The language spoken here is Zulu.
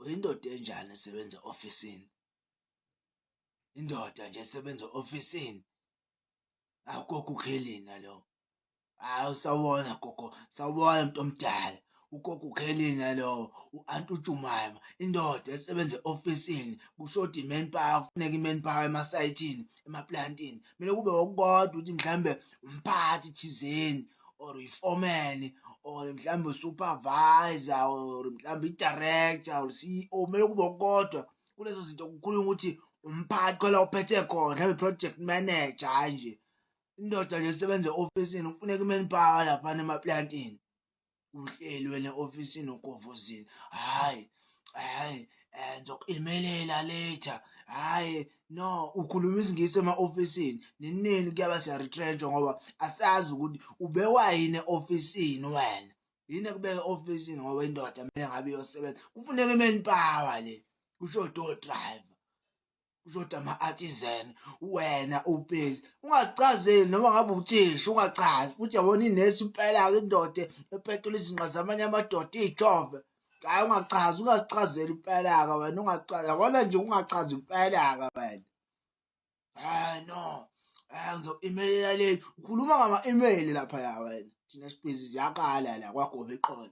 Uyindoda enjani esebenza ofisini? Indoda nje esebenza ofisini. Gogo uKhelina lo. Usawubona gogo, sawubona mntu omdala. Ugogo uKhelina lo, u-anti uJumama, indoda esebenza ofisini. Kushoda i-manpower, kufuneka i-manpower emasayithini, emaplantini. Kumele kube okukodwa ukuthi mhlambe umphathi thizeni or i-foreman or mhlawumbe u-supervisor or mhlawumbe i-director or C_E_O. Kumele kube okukodwa kulezo zinto kukhulunywa ukuthi umphathi khona uphethe khona, mhlawumbe i-project manager, hhayi nje. Indoda nje esebenza ofisini kufuneka i-manpower laphana emaplantini. Uhleli wena ofisini ugovozile. Hhayi, ngizoku-imelela later. Hhayi, no, ukhuluma isiNgisi ema-ofisini. Nini nini kuyaba siya-retrench-wa ngoba asazi ukuthi ubekwa yini e-ofisini wena. Yini ekubeka e-ofisini ngoba indoda kumele ngabe iyosebenza. Kufuneka i-manpower le, kushoda o-driver, kushoda ama-artisan. Wena ubhizi, ungazichazeli noma ngabe uthisha, ungachazi futhi yabona inesi impela-ke indoda epetula izinqa zamanye amadoda iy'jove. Hhayi ungachazi, ungazichazeli impela-ke wena, ungazichazi. Yabona nje ungachazi impela-ke wena. Hhayi no, ngizoku-imelela late. Ukhuluma ngama-email laphaya wena. Thina sibhizi ziyakala la kwaGobeqolo.